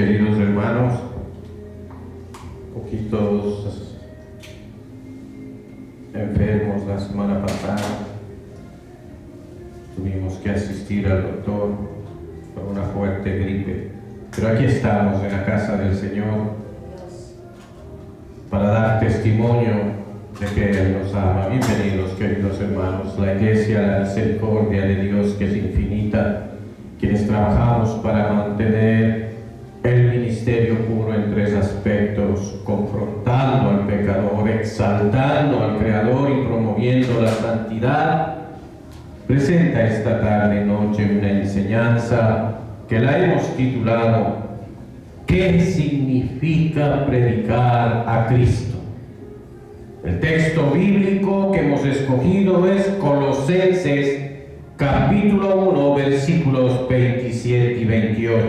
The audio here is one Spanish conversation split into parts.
queridos hermanos, poquitos enfermos la semana pasada. Tuvimos que asistir al doctor por una fuerte gripe, pero aquí estamos en la casa del Señor para dar testimonio de que Él nos ama. Bienvenidos, queridos hermanos, la Iglesia, la misericordia de Dios que es infinita, quienes trabajamos para mantener el ministerio puro en tres aspectos: confrontando al pecador, exaltando al Creador y promoviendo la santidad. Presenta esta tarde y noche una enseñanza que la hemos titulado ¿Qué significa predicar a Cristo? El texto bíblico que hemos escogido es Colosenses capítulo 1, versículos 27 y 28.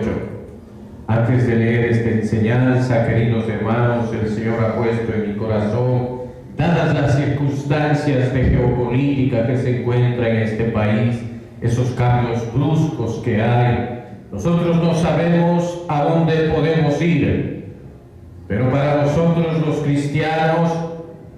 Antes de leer esta enseñanza, queridos hermanos, el Señor ha puesto en mi corazón, dadas las circunstancias de geopolítica que se encuentra en este país, esos cambios bruscos que hay, nosotros no sabemos a dónde podemos ir, pero para nosotros los cristianos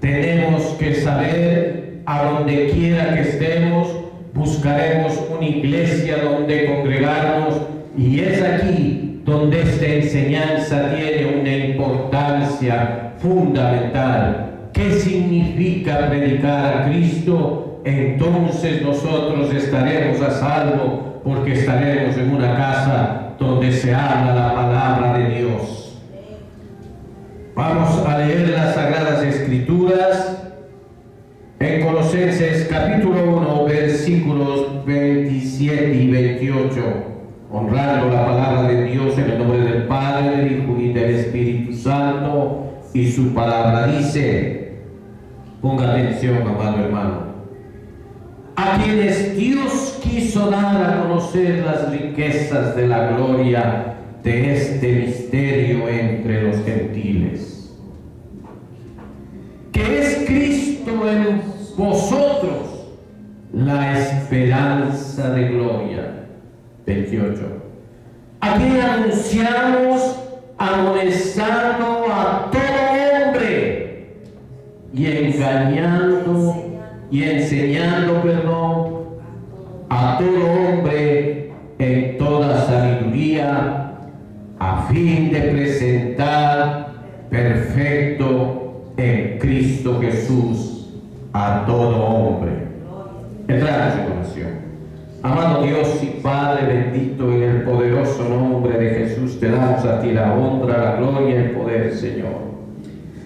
tenemos que saber a donde quiera que estemos, buscaremos una iglesia donde congregarnos, y es aquí donde esta enseñanza tiene una importancia fundamental. ¿Qué significa predicar a Cristo? Entonces nosotros estaremos a salvo, porque estaremos en una casa donde se habla la palabra de Dios. Vamos a leer las Sagradas Escrituras en Colosenses capítulo 1, versículos 27 y 28, honrando la palabra de Dios en el nombre del Padre, del Hijo y del Espíritu Santo. Y su palabra dice, ponga atención, amado hermano, a quienes Dios quiso dar a conocer las riquezas de la gloria de este misterio entre los gentiles, que es Cristo en vosotros, la esperanza de gloria. 28. A quien anunciamos amonestando a todo hombre y enseñando a todo hombre en toda sabiduría, a fin de presentar perfecto en Cristo Jesús a todo hombre. Entramos en oración. Amado Dios y Padre bendito, en el poderoso nombre de Jesús te damos a ti la honra, la gloria y el poder, Señor.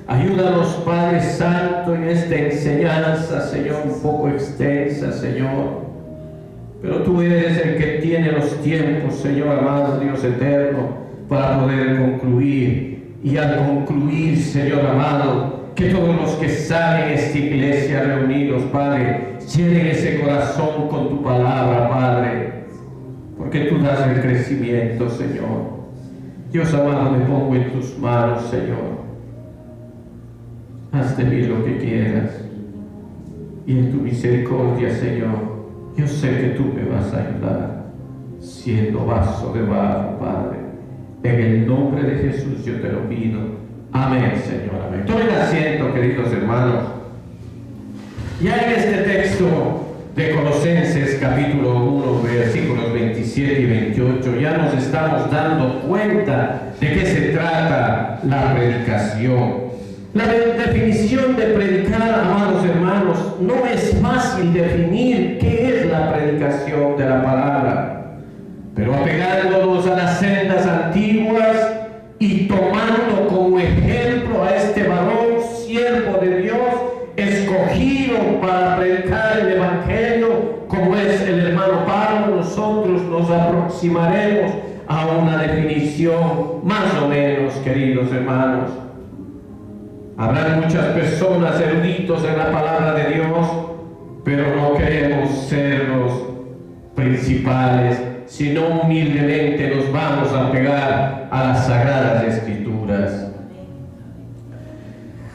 Ayúdanos, Padre Santo, en esta enseñanza, Señor, un poco extensa, Señor. Pero tú eres el que tiene los tiempos, Señor, amado Dios eterno, para poder concluir. Y al concluir, Señor amado, que todos los que salen de esta iglesia reunidos, Padre, llenen ese corazón con tu palabra, Padre, porque tú das el crecimiento, Señor. Dios amado, me pongo en tus manos, Señor. Haz de mí lo que quieras, y en tu misericordia, Señor, yo sé que tú me vas a ayudar, siendo vaso de barro, Padre. En el nombre de Jesús yo te lo pido. Amén, Señor, amén. Tomen asiento, queridos hermanos. Ya en este texto de Colosenses capítulo 1, versículos 27 y 28, ya nos estamos dando cuenta de qué se trata la predicación. La definición de predicar, amados hermanos, no es fácil definir qué es la predicación de la palabra, pero apegándonos a las sendas antiguas y tomando como ejemplo a este varón, siervo de Dios, escogido para predicar el Evangelio, como es el hermano Pablo, nosotros nos aproximaremos a una definición más o menos, queridos hermanos. Habrá muchas personas eruditos en la palabra de Dios, pero no queremos ser los principales, sino humildemente nos vamos a pegar a las Sagradas Escrituras.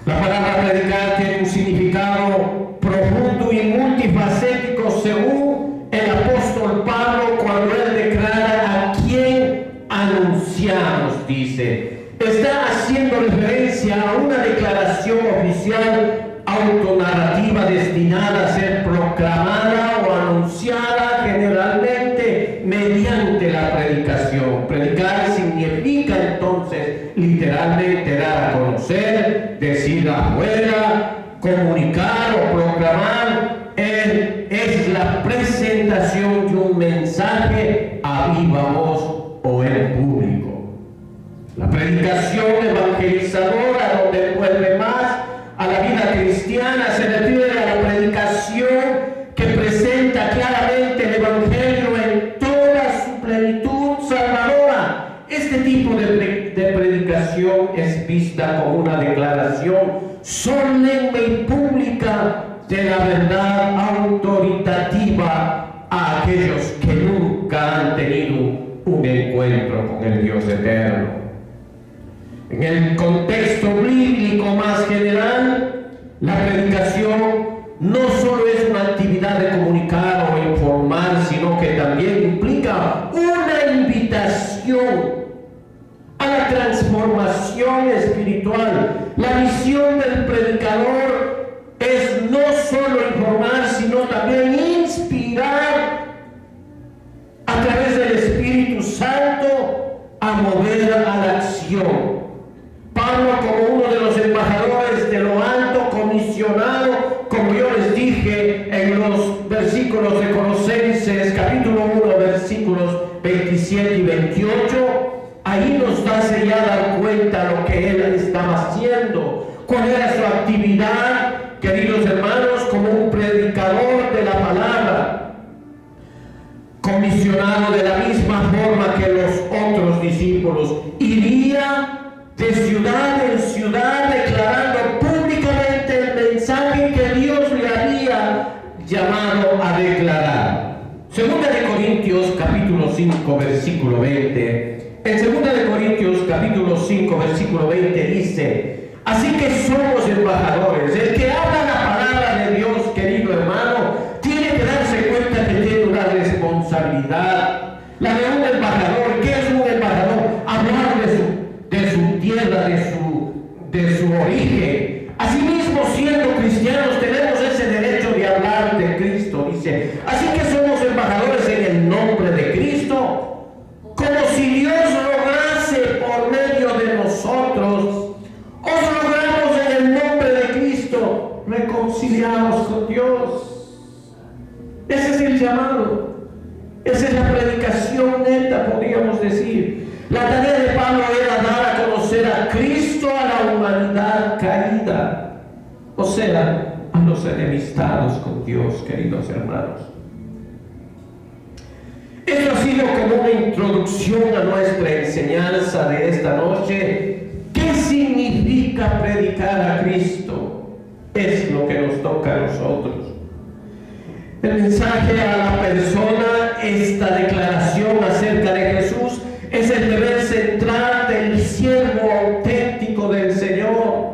La palabra predicar tiene un significado profundo y multifacético según el apóstol Pablo cuando él declara a quién anunciamos, dice. declaración oficial autonarrativa destinada a ser proclamada o anunciada generalmente mediante la predicación. Predicar significa entonces literalmente dar a conocer, decir afuera, comunicar o proclamar. Es la presentación de un mensaje a viva voz o en público. La predicación evangelizadora, donde vuelve más a la vida cristiana, se refiere a la predicación que presenta claramente el Evangelio en toda su plenitud salvadora. Este tipo de predicación es vista como una declaración solemne y pública de la verdad autoritativa a aquellos que nunca han tenido un encuentro con el Dios eterno. En el contexto bíblico más general, la predicación no solo es una actividad de comunicar o informar, sino que también implica una invitación a la transformación espiritual. La misión del predicador es no solo informar, sino también inspirar a través del Espíritu Santo a mover a la acción. Pablo, como uno de los embajadores de lo alto, comisionado, como yo les dije en los versículos de Colosenses capítulo 1, versículos 27 y 28, ahí nos hace ya dar cuenta lo que él estaba haciendo, cuál era su actividad, queridos hermanos, como un predicador de la palabra, comisionado de la misma forma que los otros discípulos. Iría de ciudad en ciudad declarando públicamente el mensaje que Dios le había llamado a declarar. Segunda de Corintios capítulo 5 versículo 20. En Segunda de Corintios capítulo 5 versículo 20 dice: así que somos embajadores. El que habla la palabra de Dios, querido hermano, tiene que darse cuenta que tiene una responsabilidad. La de un embajador. ¿Qué es un embajador? Hablar de su tierra, de su origen. Asimismo, siendo cristianos, tenemos ese derecho de hablar de Cristo, dice. Así que somos embajadores en el nombre de Cristo, como si Dios rogase por medio de nosotros. Os rogamos en el nombre de Cristo, reconciliados con Dios. Ese es el llamado. Esa es la predicación neta, podríamos decir. La tarea de Pablo era dar a conocer a Cristo a la humanidad caída, o sea, a los enemistados con Dios, queridos hermanos. Esto ha sido como una introducción a nuestra enseñanza de esta noche. ¿Qué significa predicar a Cristo? Es lo que nos toca a nosotros. El mensaje a la persona, esta declaración acerca de Jesús, es el deber central del siervo auténtico del Señor.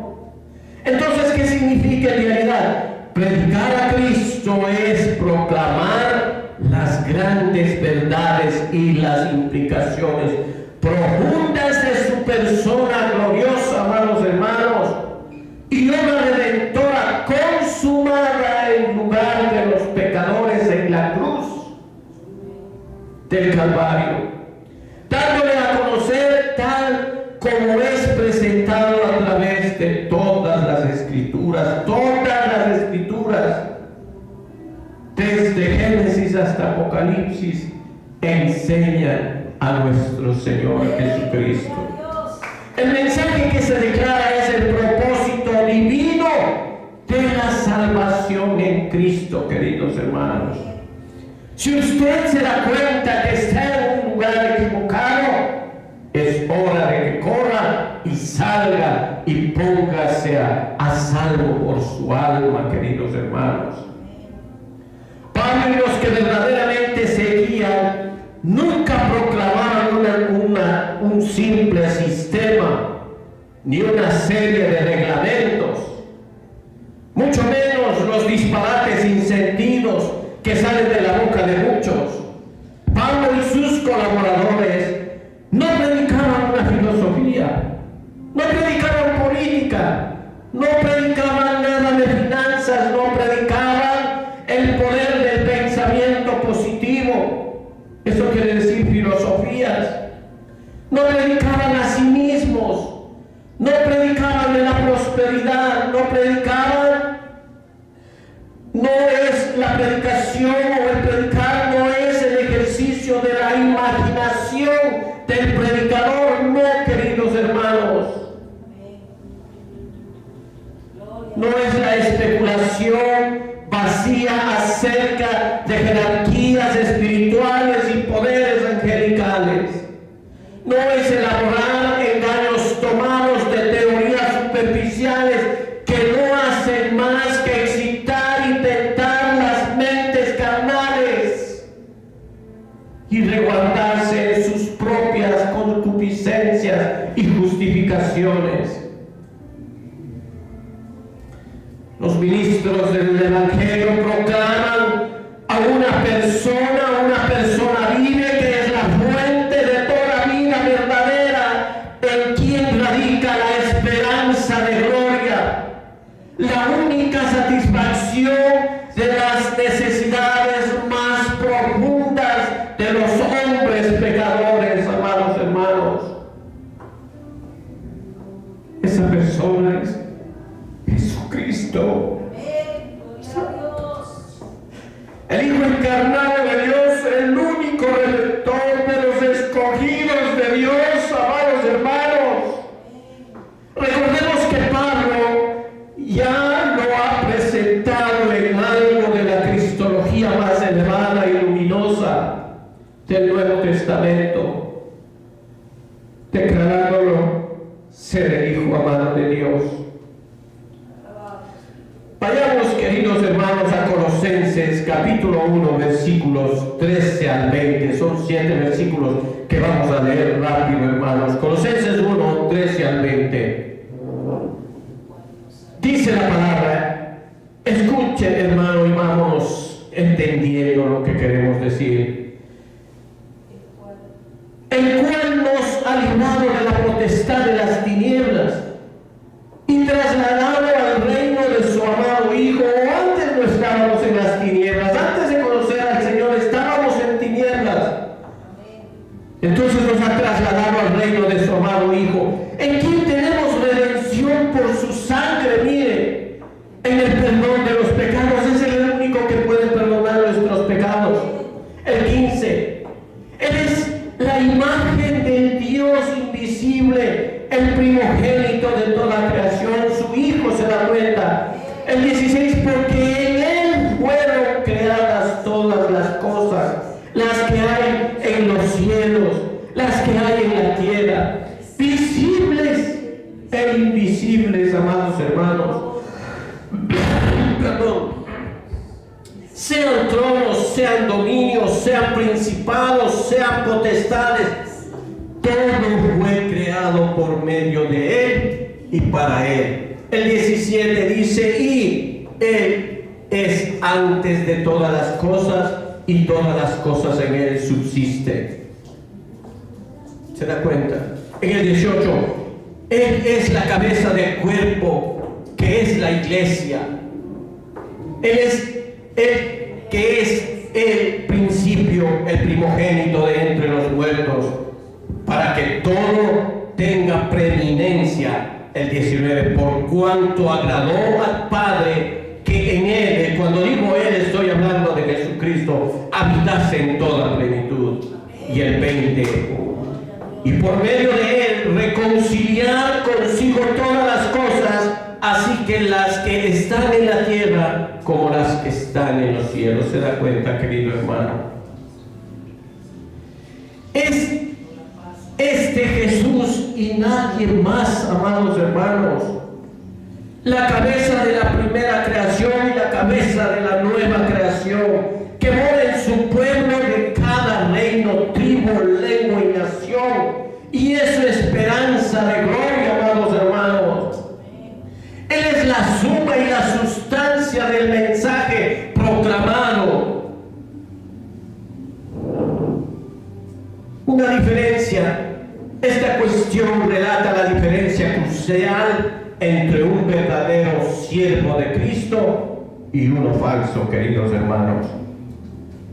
Entonces, ¿qué significa en realidad? Predicar a Cristo es proclamar las grandes verdades y las implicaciones profundas de su persona gloriosa, amados hermanos, y obra redentora consumada en lugar de los pecadores en la cruz del Calvario, dándole a conocer tal como es presentado a través de todas las escrituras, desde Génesis hasta Apocalipsis, enseñan a nuestro Señor Jesucristo. El mensaje que se declara es el propósito divino de la salvación en Cristo, queridos hermanos. Si usted se da cuenta que está en un lugar equivocado, es hora de que corra y salga y póngase a salvo por su alma, queridos hermanos. Pablo y los que verdaderamente seguían nunca proclamaban un simple sistema ni una serie de reglamentos, mucho menos los disparates sin sentidos que salen de la boca de muchos. Pablo y sus colaboradores no predicaban una filosofía, no predicaban política, No predicaban nada de finanzas, no predicaban el poder del pensamiento positivo. Eso quiere decir filosofías. No predicaban a sí mismos, no predicaban de la prosperidad, no predicaban. No es la predicación o el predicar, no es el ejercicio de la imaginación del predicador, no, queridos hermanos. No es la especulación vacía acerca de jerarquías espirituales y poderes angelicales. No es elaborar engaños tomados de teorías superficiales que no hacen más que excitar y tentar las mentes carnales y resguardarse en sus propias concupiscencias y justificaciones. Los ministros del Evangelio proclaman a una persona vive que es la fuente de toda vida verdadera, en quien radica la esperanza de gloria, la única satisfacción de las necesidades más profundas de los hombres pecadores, amados hermanos. Esa persona es Jesucristo, el Hijo encarnado de Dios, el único redentor de los escogidos de Dios, amados hermanos. Recordemos que Pablo ya lo ha presentado en algo de la cristología más elevada y luminosa del Nuevo Testamento, declarándolo ser el Hijo amado de Dios. Vayamos, queridos hermanos, a Colosenses capítulo 1, versículos 13 al 20. Son 7 versículos que vamos a leer rápido, hermanos. Colosenses 1, 13 al 20. Dice la palabra, escuchen, hermano, y vamos entendiendo lo que queremos decir. El cual nos ha librado de la potestad de las tinieblas y trasladado al reino de su amado Hijo. Antes no estábamos en las tinieblas, antes de conocer al Señor estábamos en tinieblas. Entonces nos ha trasladado al reino de su amado Hijo, en quien tenemos redención por su sangre. Mire, en el perdón de los pecados. Es el único que puede perdonar nuestros pecados. El 15. Él es la imagen del Dios invisible, el primogénito de toda creación, su Hijo. Se da cuenta. El 16, porque en Él fueron creadas todas las cosas, las que hay en los cielos, las que hay en la tierra, visibles e invisibles, amados hermanos. Perdón. Sean tronos, sean dominios, sean principados, sean potestades, todo fue creado por medio de Él y para Él. El 17 dice, y Él es antes de todas las cosas, y todas las cosas en Él subsisten. ¿Se da cuenta? En el 18, Él es la cabeza del cuerpo, que es la iglesia. Él es el que es el principio, el primogénito de entre los muertos, para que todo tenga preeminencia. El 19, por cuanto agradó al Padre que en Él, cuando digo Él estoy hablando de Jesucristo, habitase en toda plenitud. Y el 20, y por medio de Él reconciliar consigo todas las cosas, así que las que están en la tierra como las que están en los cielos. ¿Se da cuenta, querido hermano? Es este Jesús y nadie más, amados hermanos, la cabeza de la primera creación y la cabeza de la nueva creación, que mora en su pueblo de cada reino, tribu, lengua y nación, y es su esperanza de gloria, amados hermanos. Él es la suma y la sustancia del mensaje proclamado. Una diferencia, esta cuestión relata la diferencia crucial entre un verdadero siervo de Cristo y uno falso, queridos hermanos.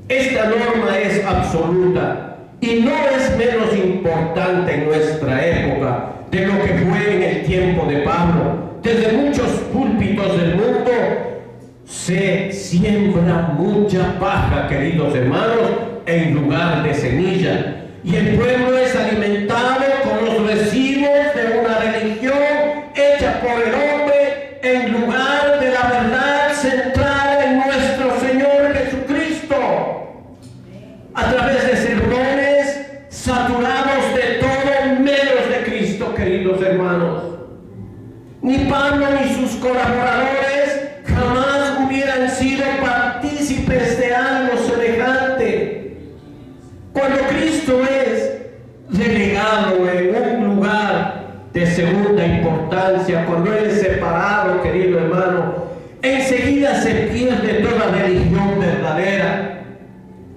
Esta norma es absoluta y no es menos importante en nuestra época de lo que fue en el tiempo de Pablo. Desde muchos púlpitos del mundo se siembra mucha paja, queridos hermanos, en lugar de semilla. Y el pueblo es alimentado con los residuos de una religión hecha por el hombre en lugar de la verdad centrada en nuestro Señor Jesucristo. A través de sermones saturados de todo menos de Cristo, queridos hermanos. Ni Pablo ni sus colaboradores jamás hubieran sido partícipes de algo semejante. Cuando Cristo es relegado en un lugar de segunda importancia, cuando Él es separado, querido hermano, enseguida se pierde toda religión verdadera,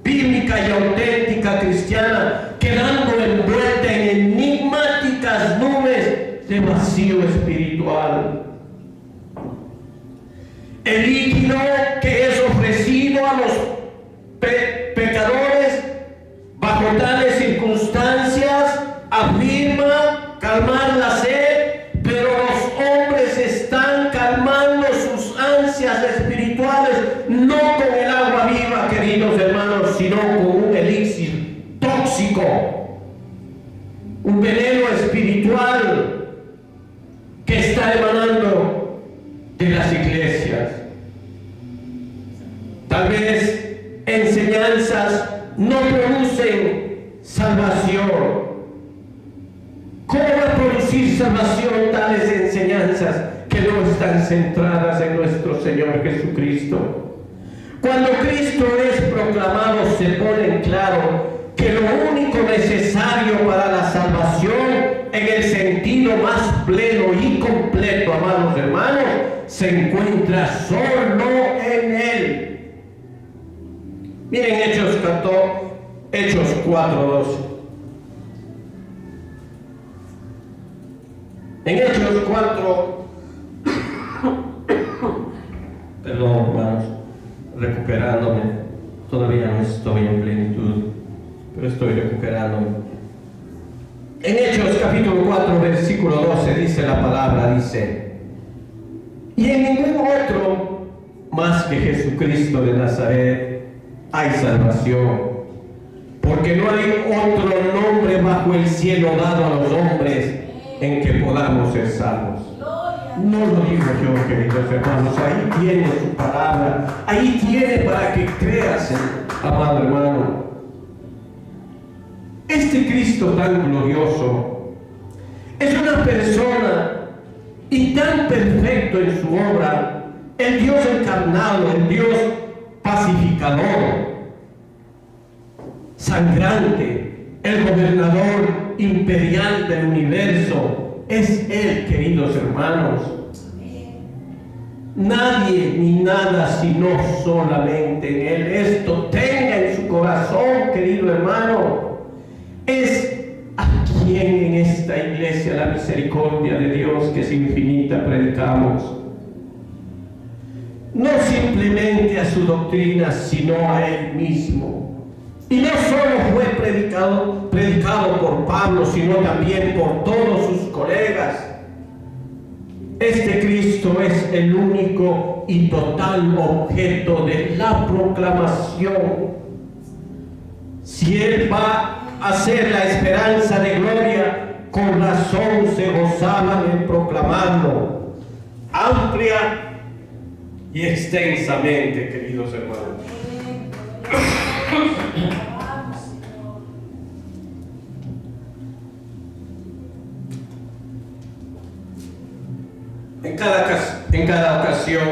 bíblica y auténtica cristiana, quedando envuelta en enigmáticas nubes de vacío espiritual. El líquido que es ofrecido a los pecadores bajo tales circunstancias afirma calmar la sed, pero los hombres están calmando sus ansias espirituales no con el agua viva, queridos hermanos, sino con un elixir tóxico, un veneno espiritual que está emanando de las iglesias. Tal vez enseñanzas no producen salvación. ¿Cómo va a producir salvación tales enseñanzas que no están centradas en nuestro Señor Jesucristo? Cuando Cristo es proclamado, se pone en claro que lo único necesario para la salvación en el sentido más pleno y completo, amados hermanos, se encuentra solo en Él. Miren Hechos 4:12. En Hechos 4, perdón hermanos, recuperándome, todavía no estoy en plenitud, pero estoy recuperándome. En Hechos capítulo 4, versículo 12 dice la palabra, dice: y en ningún otro más que Jesucristo de Nazaret hay salvación, porque no hay otro nombre bajo el cielo dado a los hombres en que podamos ser salvos. No lo digo yo, queridos hermanos, ahí tiene su palabra, ahí tiene para que creas, amado hermano. Este Cristo tan glorioso es una persona y tan perfecto en su obra, el Dios encarnado, el Dios pacificador, sangrante, el gobernador imperial del universo. Es Él, queridos hermanos. Nadie ni nada sino solamente en Él. Esto tenga en su corazón, querido hermano. Es a quien en esta iglesia la misericordia de Dios, que es infinita, predicamos. No simplemente a su doctrina, sino a Él mismo. Y no solo fue predicado por Pablo, sino también por todos sus colegas. Este Cristo es el único y total objeto de la proclamación. Si Él va a ser la esperanza de gloria, con razón se gozaban en proclamarlo, amplia y extensamente, queridos hermanos. En cada ocasión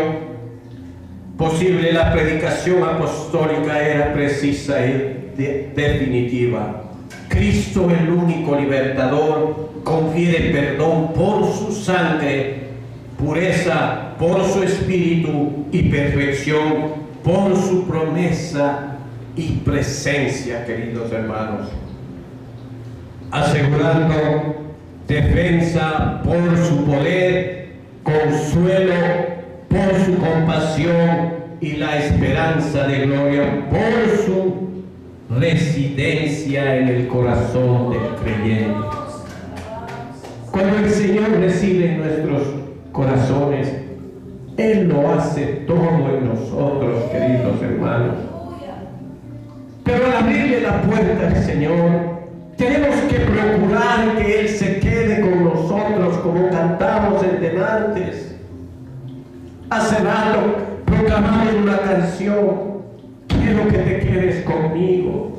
posible, la predicación apostólica era precisa y definitiva. Cristo, el único libertador, confiere perdón por su sangre, pureza por su espíritu y perfección por su promesa y presencia, queridos hermanos, asegurando defensa por su poder consuelo por su compasión y la esperanza de gloria por su residencia en el corazón del creyente. Cuando el Señor reside en nuestros corazones, Él lo hace todo en nosotros, queridos hermanos. Pero al abrirle la puerta al Señor, tenemos que procurar que Él se quede con nosotros, como cantamos en antes. Hace rato proclamamos una canción: quiero que te quedes conmigo.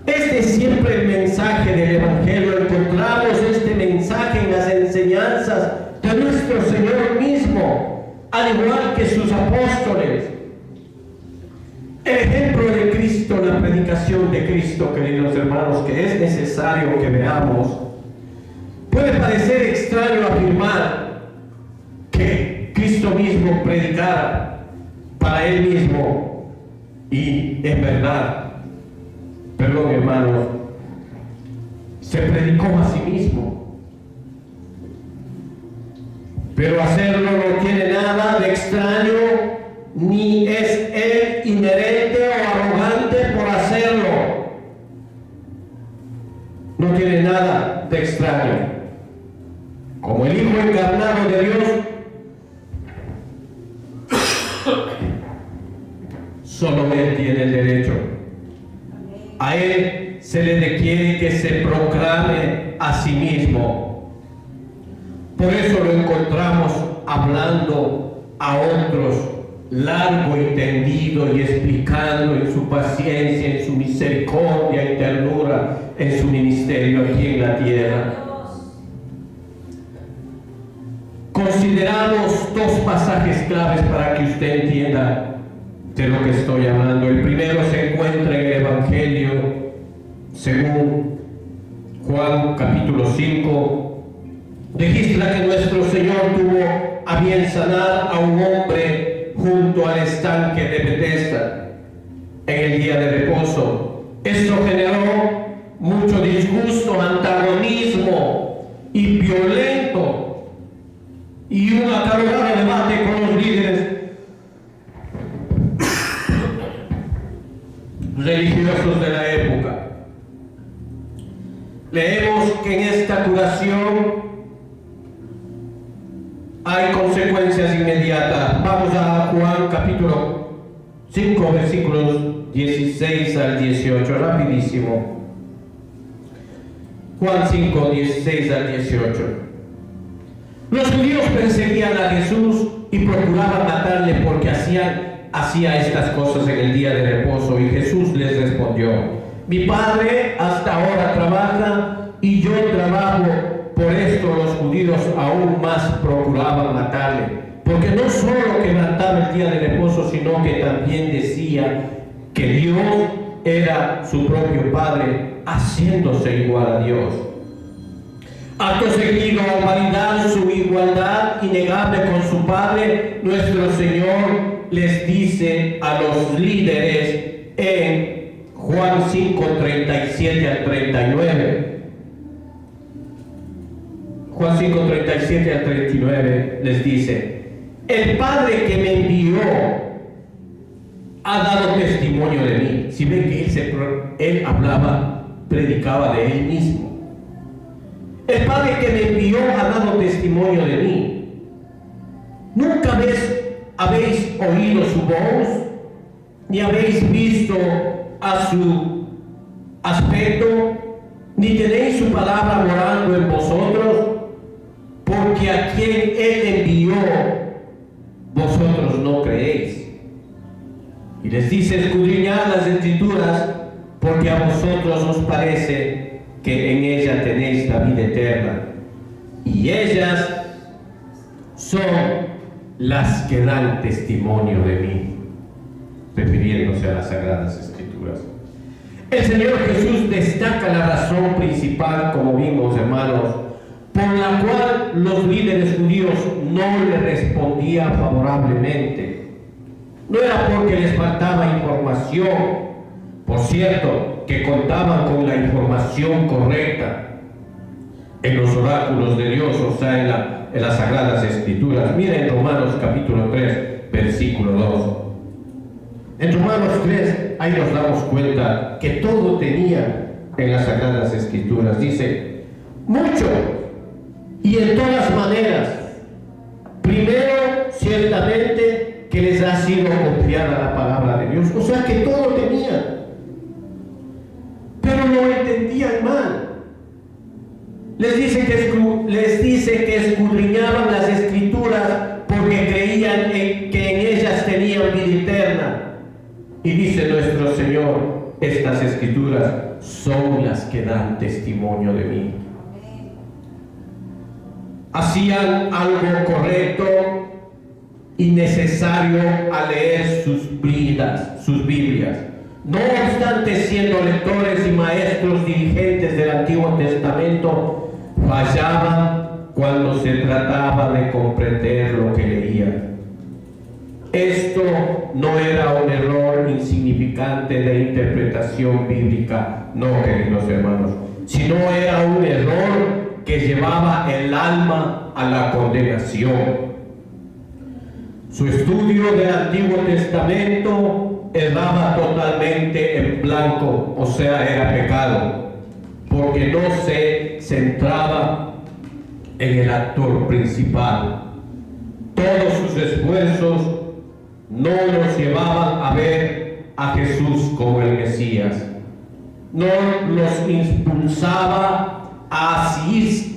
Este es siempre el mensaje del Evangelio. Encontramos este mensaje en las enseñanzas de nuestro Señor mismo, al igual que sus apóstoles. El ejemplo de Cristo, la predicación de Cristo, queridos hermanos, que es necesario que veamos. Puede parecer extraño afirmar que Cristo mismo predicara para Él mismo, y en verdad, perdón hermanos, se predicó a sí mismo. Pero hacerlo no tiene nada de extraño, ni es Él inherente o arrogante por hacerlo. No tiene nada de extraño. Como el Hijo encarnado de Dios, solo Él tiene el derecho. A Él se le requiere que se proclame a sí mismo. Por eso lo encontramos hablando a otros largo y tendido y explicando en su paciencia, en su misericordia y ternura, en su ministerio aquí en la tierra. Consideramos dos pasajes claves para que usted entienda de lo que estoy hablando. El primero se encuentra en el Evangelio según Juan capítulo 5. Registra que nuestro Señor tuvo a bien sanar a un hombre junto al estanque de Betesda en el día de reposo. Esto generó mucho disgusto, antagonismo y violento, y un acalorado debate con los líderes religiosos de la época. Leemos que en esta curación hay consecuencias inmediatas. Vamos a Juan capítulo 5, versículos 16 al 18, rapidísimo. Juan 5, 16 al 18. Los judíos perseguían a Jesús y procuraban matarle porque hacía estas cosas en el día de reposo, y Jesús les respondió: mi Padre hasta ahora trabaja y yo trabajo. Por esto los judíos aún más procuraban matarle, porque no solo quebrantaba el día de reposo, sino que también decía que Dios era su propio Padre, haciéndose igual a Dios. Acto seguido, al validar su igualdad innegable con su Padre, nuestro Señor les dice a los líderes en Juan 5, 37 al 39. Juan 5, 37 al 39 les dice: el Padre que me envió ha dado testimonio de mí. Si ven que él hablaba, predicaba de él mismo. El Padre que me envió ha dado testimonio de mí. Nunca habéis oído su voz, ni habéis visto a su aspecto, ni tenéis su palabra morando en vosotros, porque a quien Él envió, vosotros no creéis. Y les dice: escudriñad las Escrituras, porque a vosotros os parece que en ella tenéis la vida eterna, y ellas son las que dan testimonio de mí, refiriéndose a las Sagradas Escrituras. El Señor Jesús destaca la razón principal, como vimos, hermanos, por la cual los líderes judíos no le respondían favorablemente. No era porque les faltaba información, por cierto, que contaban con la información correcta. en los oráculos de Dios, o sea, en las Sagradas Escrituras. Miren Romanos capítulo 3, versículo 2. En Romanos 3, ahí nos damos cuenta que todo tenía en las Sagradas Escrituras. Dice, mucho y en todas maneras. Primero, ciertamente, que les ha sido confiada la palabra de Dios. O sea que todo tenían. Pero lo entendían mal. Les dice que escudriñaban las Escrituras porque creían que en ellas tenían vida eterna. Y dice nuestro Señor, estas Escrituras son las que dan testimonio de mí. Hacían algo correcto y necesario al leer sus Biblias. No obstante, siendo lectores y maestros dirigentes del Antiguo Testamento, fallaban cuando se trataba de comprender lo que leían. Esto no era un error insignificante de interpretación bíblica, no, queridos hermanos, sino era un error que llevaba el alma a la condenación. Su estudio del Antiguo Testamento erraba totalmente en blanco, o sea, era pecado, porque no se centraba en el actor principal. Todos sus esfuerzos no los llevaban a ver a Jesús como el Mesías, no los impulsaba a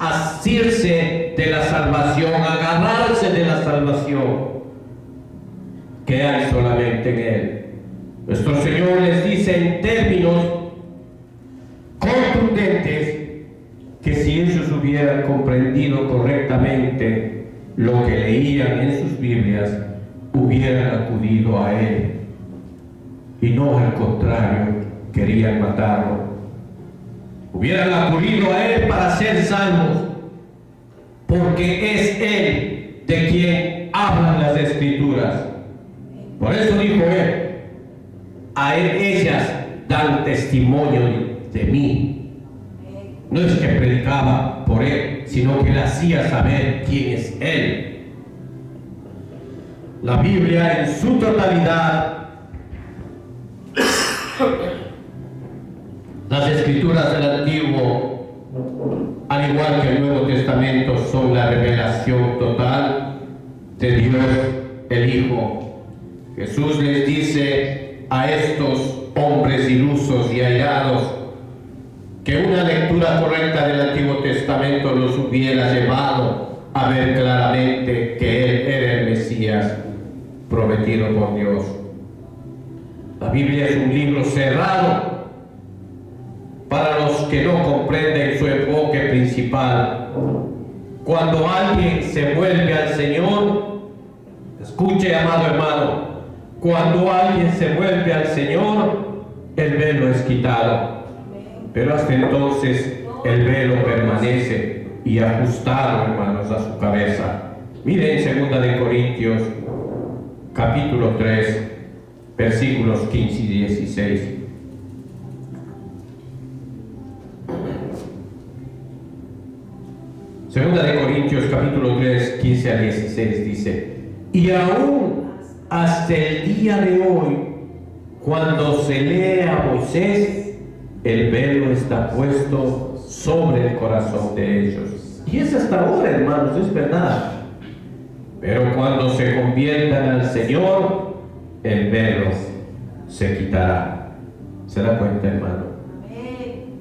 asirse de la salvación, a agarrarse de la salvación que hay solamente en Él. Nuestro Señor les dice en términos contundentes que si ellos hubieran comprendido correctamente lo que leían en sus Biblias, hubieran acudido a Él y no al contrario, querían matarlo. Hubieran acudido a Él para ser salvos, porque es Él de quien hablan las Escrituras. Por eso dijo Él, a ellas dan testimonio de mí. No es que predicaba por Él, sino que le hacía saber quién es Él. La Biblia en su totalidad, las Escrituras del Antiguo, al igual que el Nuevo Testamento, son la revelación total de Dios el Hijo. Jesús les dice a estos hombres ilusos y airados que una lectura correcta del Antiguo Testamento los hubiera llevado a ver claramente que Él era el Mesías prometido por Dios. La Biblia es un libro cerrado para los que no comprenden su enfoque principal. Cuando alguien se vuelve al Señor, escuche, amado hermano, cuando alguien se vuelve al Señor, el velo es quitado. Pero hasta entonces el velo permanece y ajustado, hermanos, a su cabeza. Miren 2 de Corintios, capítulo 3, versículos 15 y 16. Segunda de Corintios, capítulo 3, 15 a 16 dice: y aún hasta el día de hoy, cuando se lee a Moisés, el velo está puesto sobre el corazón de ellos. Y es hasta ahora, hermanos, es verdad. Pero cuando se conviertan al Señor, el velo se quitará. ¿Se da cuenta, hermano?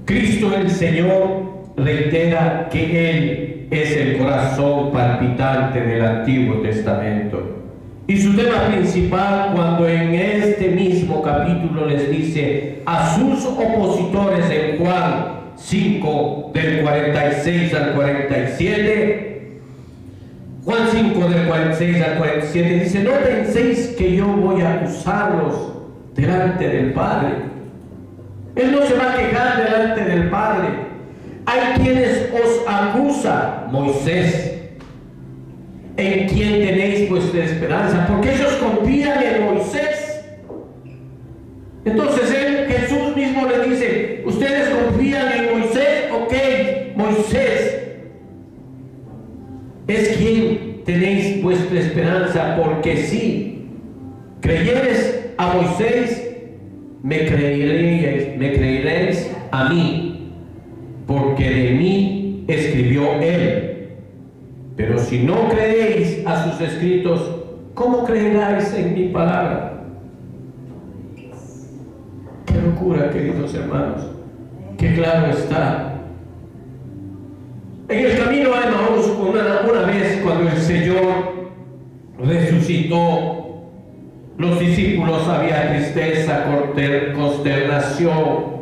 Cristo el Señor reitera que Él es el corazón palpitante del Antiguo Testamento. Y su tema principal, cuando en este mismo capítulo les dice a sus opositores en Juan 5, del 46 al 47, Juan 5, del 46 al 47, dice: no penséis que yo voy a acusarlos delante del Padre. Él no se va a quejar delante del Padre. Hay quienes os acusan, Moisés, en quien tenéis vuestra esperanza, porque ellos confían en Moisés. Entonces Jesús mismo le dice: ustedes confían en Moisés, ok, Moisés quién tenéis vuestra esperanza? Porque si creyeres a Moisés, me creeréis a mí, porque de mí escribió él. Pero si no creéis a sus escritos, ¿cómo creeráis en mi palabra? Qué locura, queridos hermanos. Qué claro está. En el camino a Emaús, una vez cuando el Señor resucitó, los discípulos había tristeza, consternación.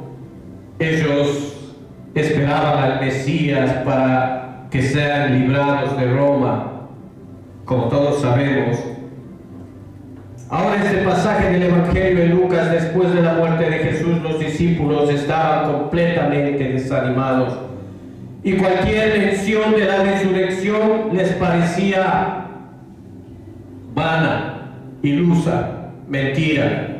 Ellos esperaban al Mesías para que sean librados de Roma, como todos sabemos. Ahora este pasaje del Evangelio de Lucas, después de la muerte de Jesús, los discípulos estaban completamente desanimados y cualquier mención de la resurrección les parecía vana, ilusa, mentira.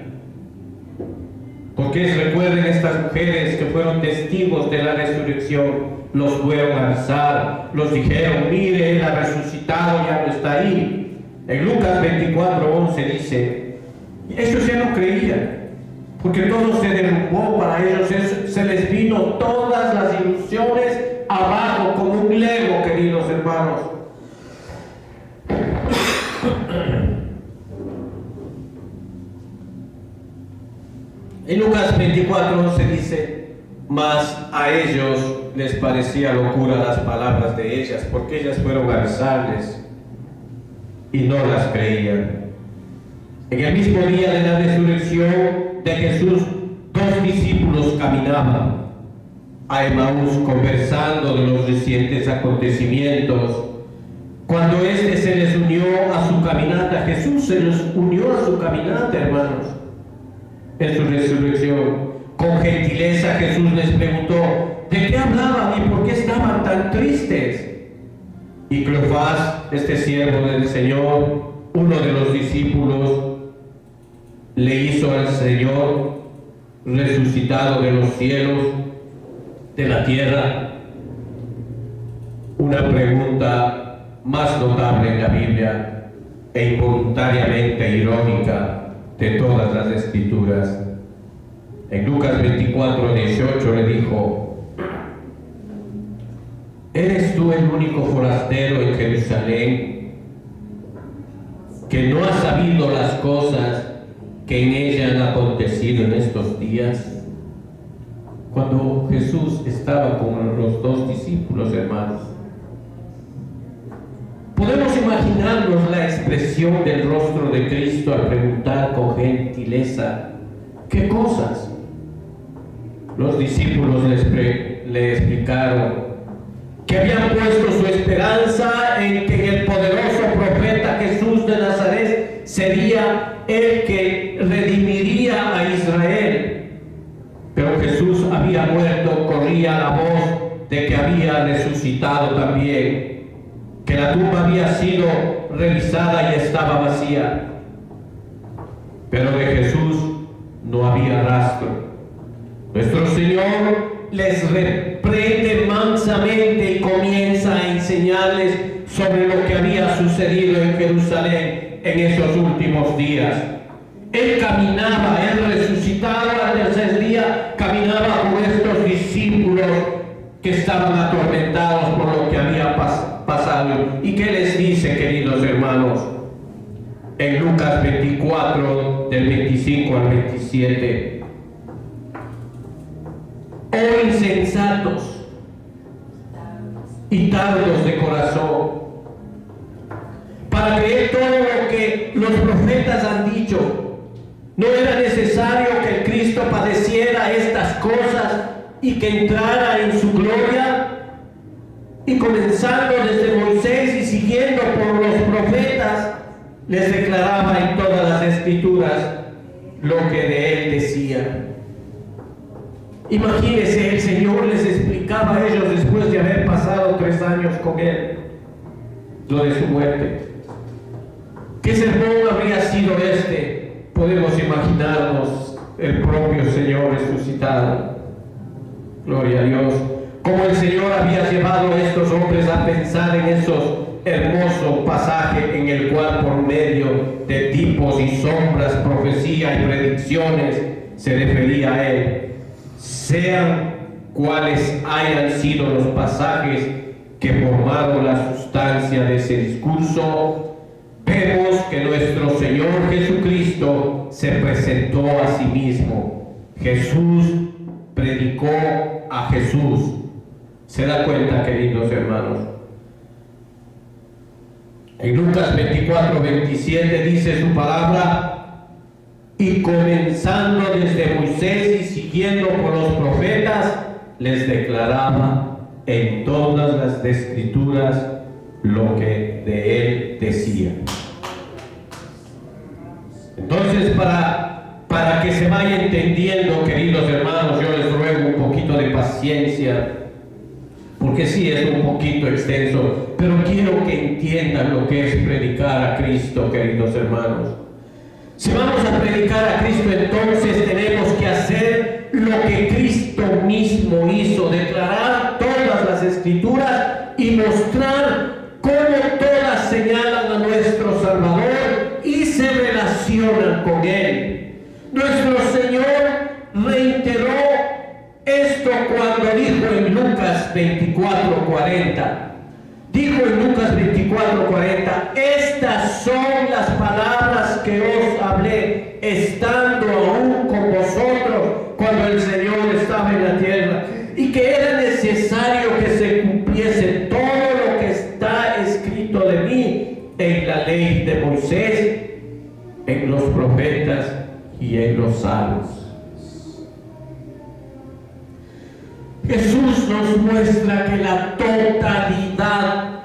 Porque recuerden, estas mujeres que fueron testigos de la resurrección, los fueron a alzar, los dijeron: mire, él ha resucitado, ya no está ahí. En Lucas 24:11 dice, ellos ya no creían, porque todo se derrumbó para ellos, se les vino todas las ilusiones abajo como un lego, queridos hermanos. En Lucas 24:11 dice, mas a ellos les parecía locura las palabras de ellas, porque ellas fueron a rezarles y no las creían. En el mismo día de la resurrección de Jesús, dos discípulos caminaban a Emaús conversando de los recientes acontecimientos. Cuando éste se les unió a su caminata, Jesús se les unió a su caminata, hermanos, en su resurrección. Con gentileza Jesús les preguntó, ¿de qué hablaban y por qué estaban tan tristes? Y Cleofás, este siervo del Señor, uno de los discípulos, le hizo al Señor resucitado de los cielos, de la tierra, una pregunta más notable en la Biblia e involuntariamente irónica de todas las Escrituras. En Lucas 24:18 le dijo, ¿eres tú el único forastero en Jerusalén que no ha sabido las cosas que en ella han acontecido en estos días? Cuando Jesús estaba con los dos discípulos, hermanos, podemos imaginarnos la expresión del rostro de Cristo al preguntar con gentileza, ¿qué cosas? Los discípulos le explicaron que habían puesto su esperanza en que el poderoso profeta Jesús de Nazaret sería el que redimiría a Israel. Pero Jesús había muerto, corría la voz de que había resucitado también, que la tumba había sido revisada y estaba vacía. Pero de Jesús no había rastro. Nuestro Señor les reprende mansamente y comienza a enseñarles sobre lo que había sucedido en Jerusalén en esos últimos días. Él caminaba, él resucitado al tercer día, caminaba con estos discípulos que estaban atormentados por lo que había pasado. ¿Y qué les dice, queridos hermanos? En Lucas 24, del 25 al 27. Oh insensatos y tardos de corazón, para creer todo lo que los profetas han dicho. ¿No era necesario que el Cristo padeciera estas cosas y que entrara en su gloria? Y comenzando desde Moisés y siguiendo por los profetas, les declaraba en todas las Escrituras lo que de él decía. Imagínense, el Señor les explicaba a ellos después de haber pasado 3 años con él lo de su muerte. ¿Qué sermón habría sido este? Podemos imaginarnos el propio Señor resucitado. Gloria a Dios. Como el Señor había llevado a estos hombres a pensar en esos hermoso pasaje en el cual por medio de tipos y sombras, profecía y predicciones se refería a él. Sean cuales hayan sido los pasajes que formaron la sustancia de ese discurso, vemos que nuestro Señor Jesucristo se presentó a sí mismo. Jesús predicó a Jesús. ¿Se da cuenta, queridos hermanos? En Lucas 24:27 dice su palabra: y comenzando desde Moisés y siguiendo por los profetas, les declaraba en todas las escrituras lo que de él decía. Entonces, para que se vaya entendiendo, queridos hermanos, yo les ruego un poquito de paciencia, porque sí es un poquito extenso, pero quiero que entiendan lo que es predicar a Cristo, queridos hermanos. Si vamos a predicar a Cristo, entonces tenemos que hacer lo que Cristo mismo hizo: declarar todas las escrituras y mostrar cómo todas señalan a nuestro Salvador y se relacionan con Él. Nuestro Señor reiteró esto cuando dijo en Lucas 24:40. Dijo en Lucas 24:40: estas son las palabras que os hablé, estando aún con vosotros cuando el Señor estaba en la tierra, y que era necesario que se cumpliese todo lo que está escrito de mí en la ley de Moisés, en los profetas y en los salmos. Jesús nos muestra que la totalidad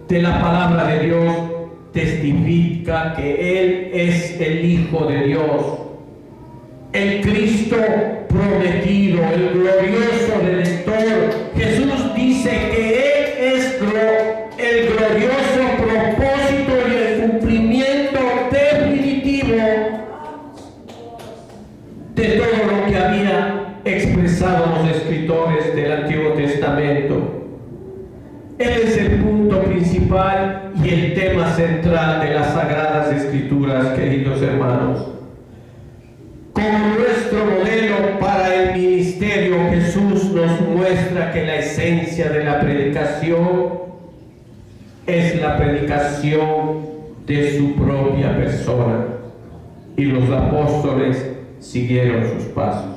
de la palabra de Dios testifica que Él es el Hijo de Dios, el Cristo prometido, el glorioso Redentor. Jesús dice que Él es el glorioso propósito y el cumplimiento definitivo de todo lo que había expresado los escritores del Antiguo Testamento. Él es el punto principal y el tema central de las Sagradas Escrituras, queridos hermanos. Como nuestro modelo para el ministerio, Jesús nos muestra que la esencia de la predicación es la predicación de su propia persona, y los apóstoles siguieron sus pasos.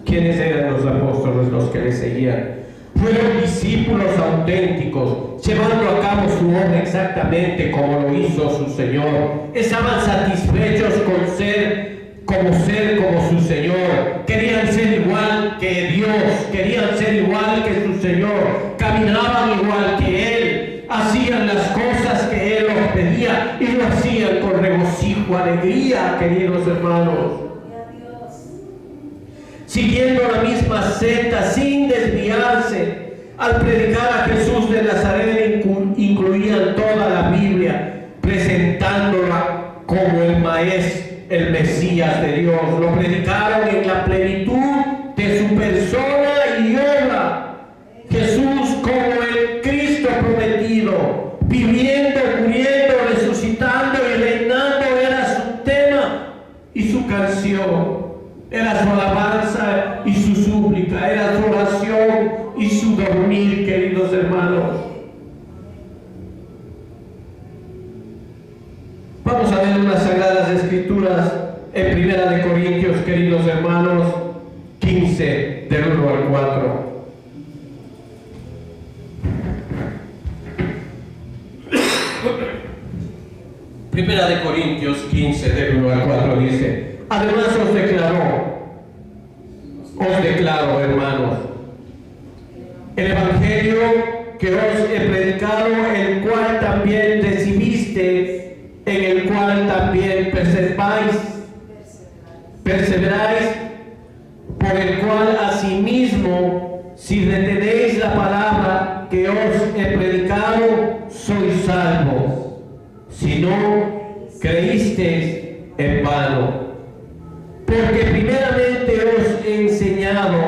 ¿Quiénes eran los apóstoles los que le seguían? Fueron discípulos auténticos, llevando a cabo su obra exactamente como lo hizo su Señor. Estaban satisfechos con ser como su Señor. Querían ser igual que Dios, querían ser igual que su Señor. Caminaban igual que Él, hacían las cosas que Él los pedía y lo hacían con regocijo, alegría, queridos hermanos. Siguiendo la misma senda sin desviarse. Al predicar a Jesús de Nazaret incluían toda la Biblia, presentándola como el Maestro, el Mesías de Dios. Lo predicaron en la plenitud de su persona y obra. Jesús como el Cristo prometido, viviendo, muriendo, resucitando y reinando, era su tema y su canción. Era su alabanza y su súplica, era su oración y su dormir, queridos hermanos. Vamos a ver unas Sagradas Escrituras en 1 Corintios, queridos hermanos, 15, del 1 al 4. Primera de Corintios 15, del 1 al 4 dice: además os declaro, hermanos, el Evangelio que os he predicado, el cual también recibiste, en el cual también perseveráis, por el cual asimismo, si retenéis la palabra que os he predicado, sois salvos. Si no, creísteis en vano. Porque primeramente os he enseñado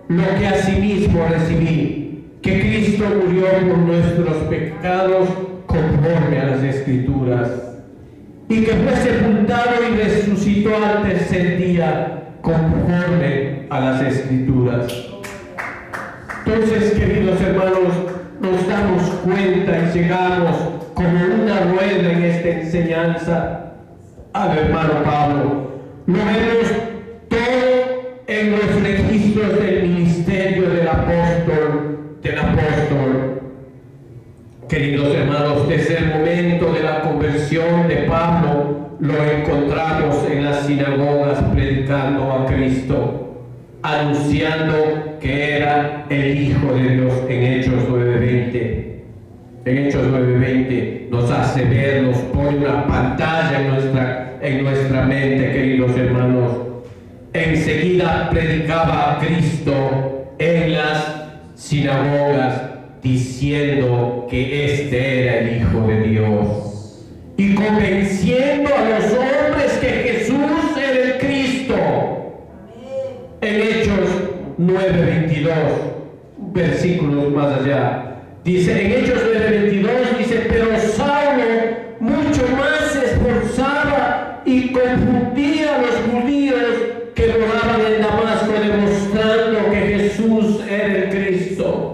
lo que asimismo recibí, que Cristo murió por nuestros pecados conforme a las Escrituras, y que fue sepultado y resucitó al tercer día conforme a las Escrituras. Entonces, queridos hermanos, nos damos cuenta y llegamos como una rueda en esta enseñanza al hermano Pablo. Lo vemos todo en los registros del ministerio del apóstol. Queridos hermanos, desde el momento de la conversión de Pablo, lo encontramos en las sinagogas predicando a Cristo, anunciando que era el Hijo de Dios en Hechos 9:20. En Hechos 9:20 nos hace ver, nos pone una pantalla en nuestra mente, queridos hermanos. Enseguida predicaba a Cristo en las sinagogas, diciendo que este era el Hijo de Dios y convenciendo a los hombres que Jesús era el Cristo. En Hechos 9:22, versículos más allá, dice, en Hechos 9:22 dice, pero Saulo mucho más se esforzaba y confundía a los judíos que moraban en Damasco, demostrando que Jesús era el Cristo.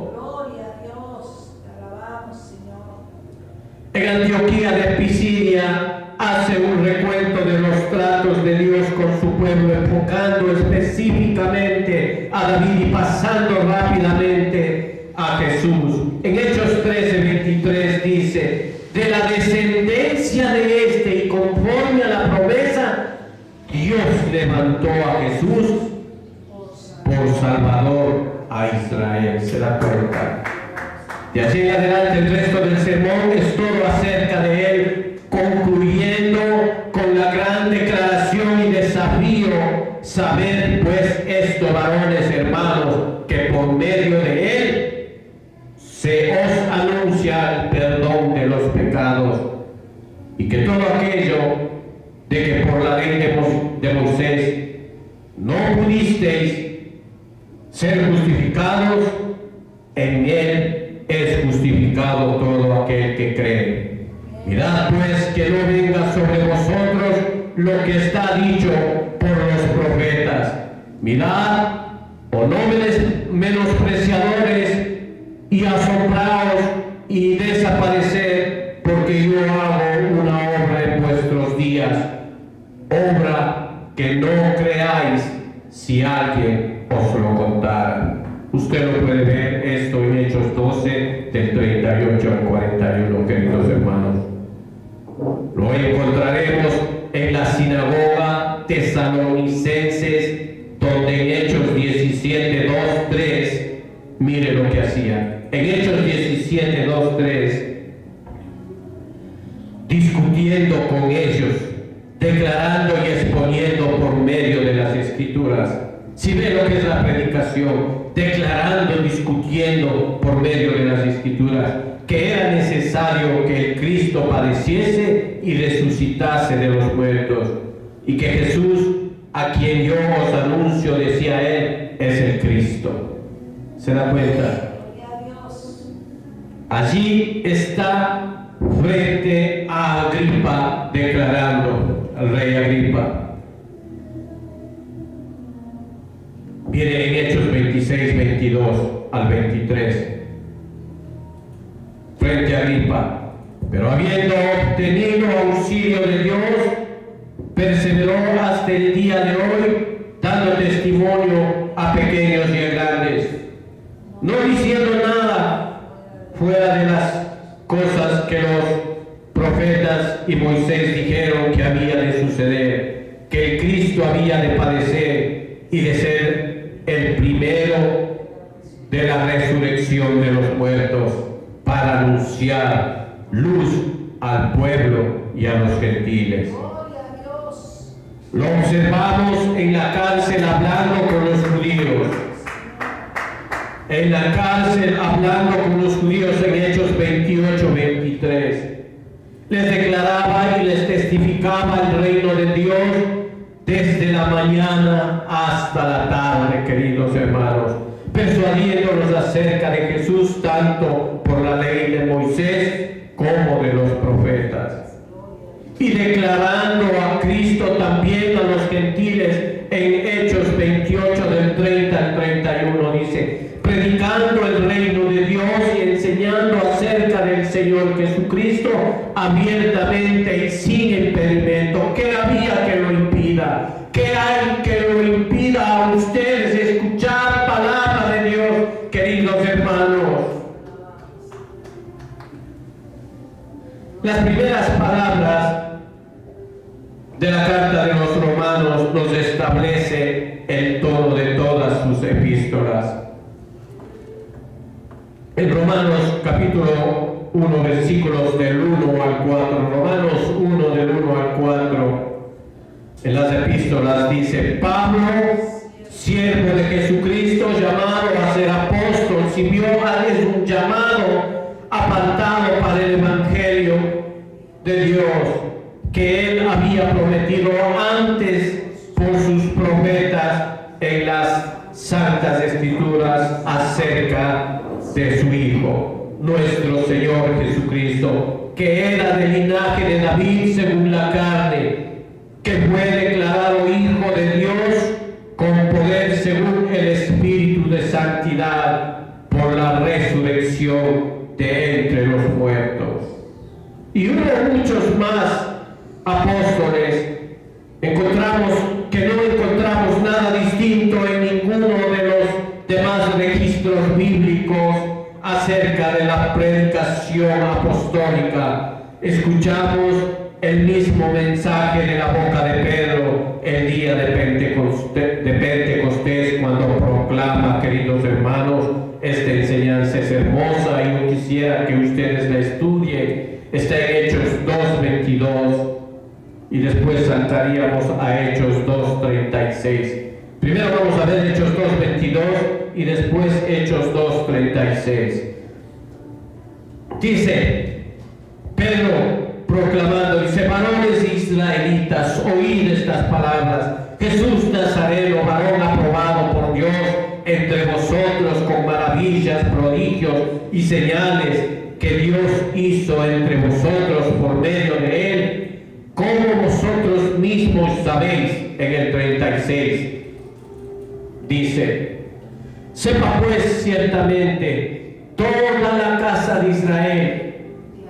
En Antioquía de Pisidia hace un recuento de los tratos de Dios con su pueblo, enfocando específicamente a David y pasando rápidamente a Jesús. En Hechos 13:23 dice, de la descendencia de este y conforme a la promesa, Dios levantó a Jesús por Salvador a Israel. ¿Se da cuenta? De allí en adelante el resto del sermón es todo acerca de él, concluyendo con la gran declaración y desafío: sabed pues esto, varones hermanos, que por medio de él se os anuncia el perdón de los pecados, y que todo aquello de que por la ley de Moisés no pudisteis ser justificados, en él es justificado todo aquel que cree. Mirad pues que no venga sobre vosotros lo que está dicho por los profetas. Mirad, o no menospreciadores, y asombraos y desaparecer, porque yo hago una obra en vuestros días, obra que no creáis si alguien os lo contara. Usted lo puede ver esto en Hechos 12, del 38 al 41, queridos hermanos. Lo encontraremos en la sinagoga tesalonicenses, donde en Hechos 17, 2, 3, mire lo que hacía. En Hechos 17, 2, 3, discutiendo con ellos, declarando y exponiendo por medio de las Escrituras. Si ve lo que es la predicación, declarando, discutiendo por medio de las Escrituras, que era necesario que el Cristo padeciese y resucitase de los muertos, y que Jesús, a quien yo os anuncio, decía él, es el Cristo. ¿Se da cuenta? Allí está frente a Agripa, declarando, al rey Agripa. Viene en Hechos 26, 22 al 23. Frente a Agripa, pero habiendo obtenido auxilio de Dios, perseveró hasta el día de hoy, dando testimonio a pequeños y a grandes, no diciendo nada fuera de las cosas que los profetas y Moisés dijeron que había de suceder, que el Cristo había de padecer y de ser el primero de la resurrección de los muertos, para anunciar luz al pueblo y a los gentiles. Lo observamos en la cárcel hablando con los judíos. En la cárcel hablando con los judíos en Hechos 28, 23. Les declaraba y les testificaba el reino de Dios desde la mañana hasta la tarde, queridos hermanos. persuadiéndolos acerca de Jesús tanto por la ley de Moisés como de los profetas, y declarando a Cristo también a los gentiles. En Hechos 28 del 30 al 31 dice: predicando el reino de Dios y enseñando acerca del Señor Jesucristo abiertamente y sin impedimento. ¿Qué había que lo impida? ¿Qué hay que lo impida a ustedes escuchar palabra de Dios, queridos hermanos? Las primeras palabras de la carta de los Romanos nos establece el tono de todas sus epístolas. En Romanos capítulo 1, versículos del 1 al 4, Romanos 1 del 1 al 4, en las epístolas dice: Pablo, siervo de Jesucristo, llamado a ser apóstol, si vio es un llamado apartado para el evangelio de Dios, que él había prometido antes por sus profetas en las santas escrituras acerca de su Hijo, nuestro Señor Jesucristo, que era del linaje de David según la carne, que fue declarado Hijo de Dios con poder según el Espíritu de santidad por la resurrección de entre los muertos. Y hubo muchos más apóstoles. Encontramos que no encontramos nada distinto en ninguno de los demás registros bíblicos acerca de la predicación apostólica. Escuchamos el mismo mensaje de la boca de Pedro el día de Pentecostés, cuando proclama, queridos hermanos, esta enseñanza es hermosa y yo quisiera que ustedes la estudien. Está en Hechos 2:22 y después saltaríamos a Hechos 2:36. Primero vamos a ver Hechos 2:22 y después Hechos 2:36. Dice Pedro proclamando, dice: varones israelitas, oíd estas palabras. Jesús Nazareno, varón aprobado por Dios entre vosotros con maravillas, prodigios y señales que Dios hizo entre vosotros por medio de él, como vosotros mismos sabéis. En el 36 dice: sepa pues ciertamente toda la casa de Israel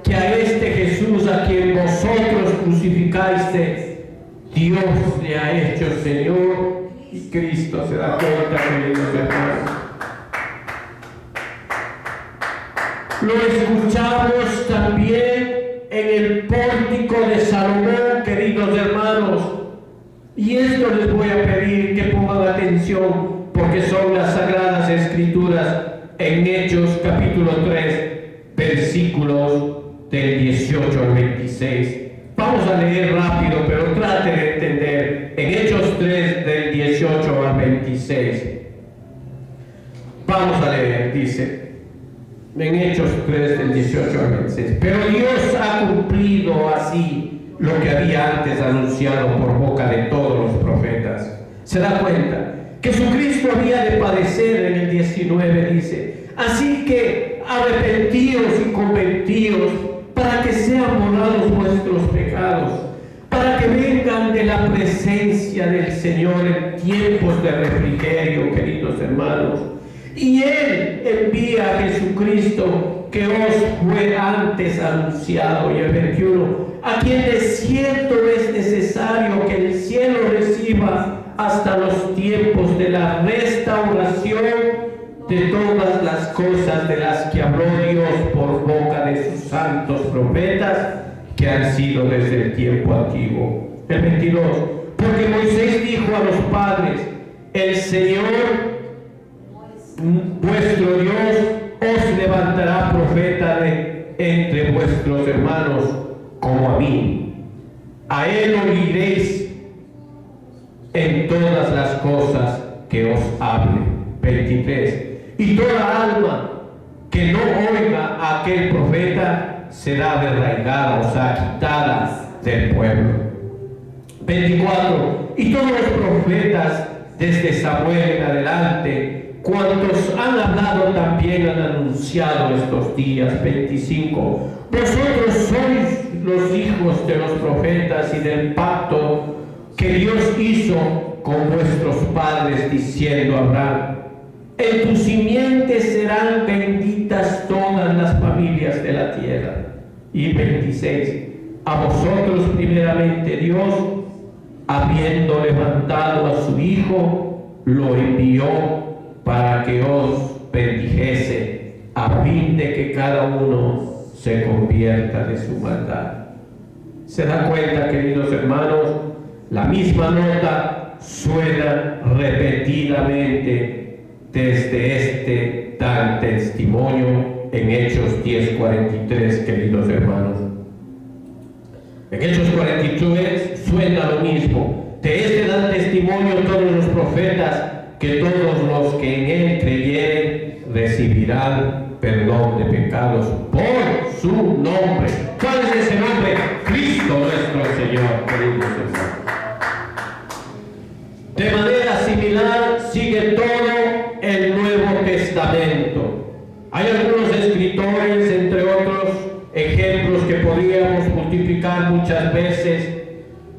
que a este Jesús a quien vosotros crucificaste, Dios le ha hecho Señor y Cristo. ¿Se da cuenta, queridos hermanos? Lo escuchamos también en el pórtico de Salomón, queridos hermanos. Y esto les voy a pedir que pongan atención, porque son las Sagradas Escrituras en Hechos capítulo 3, versículos del 18 al 26. Vamos a leer rápido, pero trate de entender. En Hechos 3, del 18 al 26. Vamos a leer, dice, en Hechos 3, del 18 al 26. Pero Dios ha cumplido así lo que había antes anunciado por boca de todos los profetas. ¿Se da cuenta? Jesucristo había de padecer. En el 19 dice: así que arrepentíos y convertíos para que sean borrados vuestros pecados, para que vengan de la presencia del Señor en tiempos de refrigerio, queridos hermanos. Y Él envía a Jesucristo, que os fue antes anunciado. Y el 21, a quien de cierto es necesario que el cielo reciba hasta los tiempos de la restauración de todas las cosas de las que habló Dios por boca de sus santos profetas, que han sido desde el tiempo antiguo. El 22, porque Moisés dijo a los padres: el Señor vuestro Dios os levantará profeta de entre vuestros hermanos como a mí. A él oiréis en todas las cosas que os hable. 23. Y toda alma que no oiga a aquel profeta será derraigada, o sea, quitada del pueblo. 24. Y todos los profetas desde Samuel en adelante cuantos han hablado también han anunciado estos días. 25. Vosotros sois los hijos de los profetas y del pacto que Dios hizo con vuestros padres, diciendo a Abraham: en tu simiente serán benditas todas las familias de la tierra. Y 26. A vosotros primeramente Dios, habiendo levantado a su Hijo, lo envió para que os bendijese, a fin de que cada uno se convierta de su maldad. ¿Se da cuenta, queridos hermanos? La misma nota suena repetidamente desde este tal testimonio en Hechos 10:43, queridos hermanos. En Hechos 43 suena lo mismo. De este dan testimonio todos los profetas, que todos los que en él creyeren recibirán perdón de pecados por su nombre. ¿Cuál es ese nombre? Cristo nuestro Señor, queridos hermanos. De manera similar sigue todo el Nuevo Testamento. Hay algunos escritores, entre otros ejemplos que podríamos multiplicar muchas veces,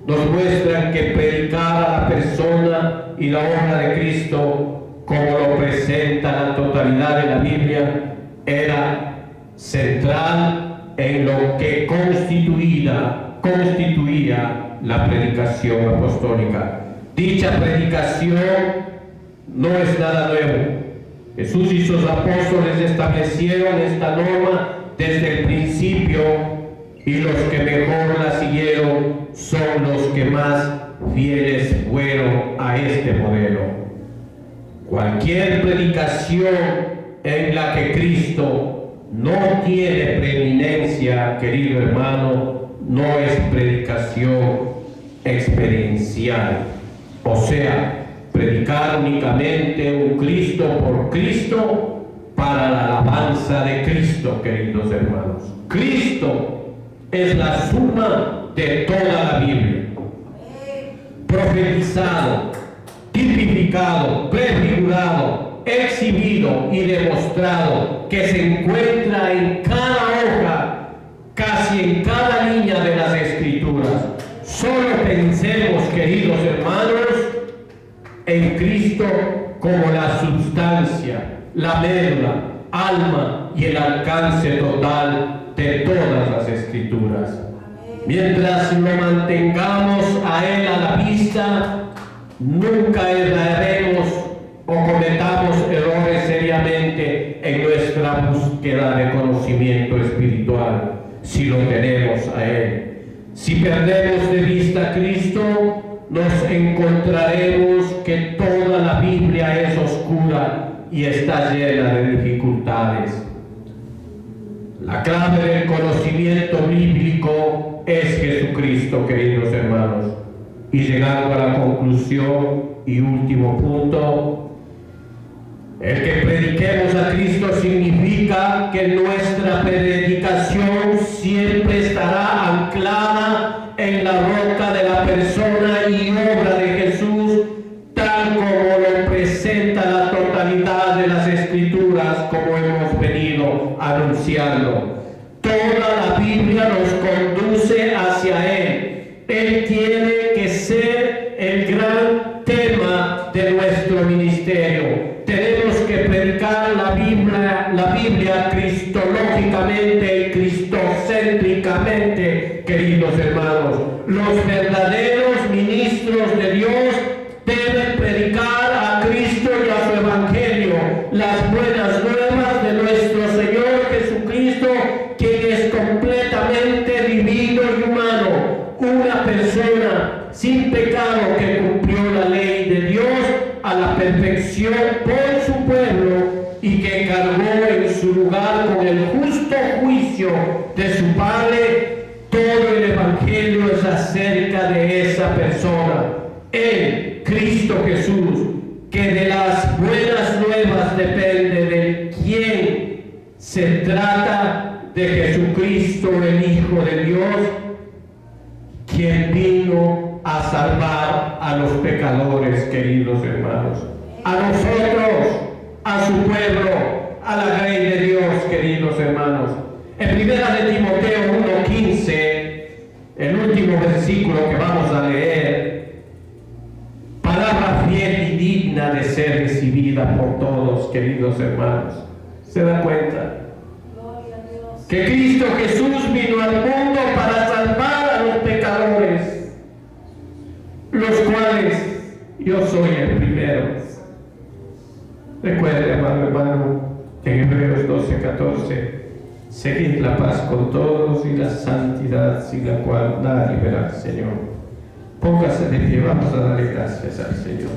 nos muestran que predicar a la persona y la obra de Cristo, como lo presenta la totalidad de la Biblia, era central en lo que constituía la predicación apostólica. Dicha predicación no es nada nuevo. Jesús y sus apóstoles establecieron esta norma desde el principio, y los que mejor la siguieron son los que más fieles fueron a este modelo. Cualquier predicación en la que Cristo no tiene preeminencia, querido hermano, no es predicación experiencial. O sea, predicar únicamente un Cristo por Cristo para la alabanza de Cristo, queridos hermanos. Cristo es la suma de toda la Biblia. Profetizado, tipificado, prefigurado, exhibido y demostrado, que se encuentra en cada hoja, casi en cada línea de las Escrituras. Solo pensemos, queridos hermanos, en Cristo como la sustancia, la médula, alma y el alcance total de todas las Escrituras. Mientras lo mantengamos a Él a la vista, nunca erraremos o cometamos errores seriamente en nuestra búsqueda de conocimiento espiritual, si lo tenemos a Él. Si perdemos de vista a Cristo, nos encontraremos que toda la Biblia es oscura y está llena de dificultades. La clave del conocimiento bíblico es Jesucristo, queridos hermanos. Y llegando a la conclusión y último punto, el que prediquemos a Cristo significa que nuestra predicación siempre estará anclada en la roca de la persona y obra de Jesús, tal como lo presenta la totalidad de las Escrituras, como hemos venido anunciando. Toda la Biblia nos conduce hacia Él. Él tiene que ser el gran tema de nuestro ministerio. Tenemos que predicar la Biblia cristológicamente y cristocéntricamente, queridos hermanos. Los verdaderos ministros de Dios deben predicar a Cristo y a su Evangelio, las buenas nuevas de nuestro Señor Jesucristo, quien es completamente divino y humano, una persona sin pecado que cumplió la ley de Dios a la perfección por su pueblo y que cargó en su lugar con el justo juicio de su Padre. Todo el Evangelio es acerca de esa persona, Él, Cristo Jesús, que de las buenas nuevas depende de quién se trata, de Jesucristo, el Hijo de Dios, quien vino a salvar a los pecadores, queridos hermanos. A nosotros, a su pueblo, a la grey de Dios, queridos hermanos. En primera de Timoteo 1:15, el último versículo que vamos a leer, palabra fiel y digna de ser recibida por todos, queridos hermanos. ¿Se da cuenta? Gloria a Dios. Que Cristo Jesús vino al mundo para salvar a los pecadores, los cuales yo soy el primero. Recuerde, amado hermano, en Hebreos 12:14, seguid la paz con todos y la santidad sin la cual nadie verá al Señor. Póngase de pie, vamos a darle gracias al Señor.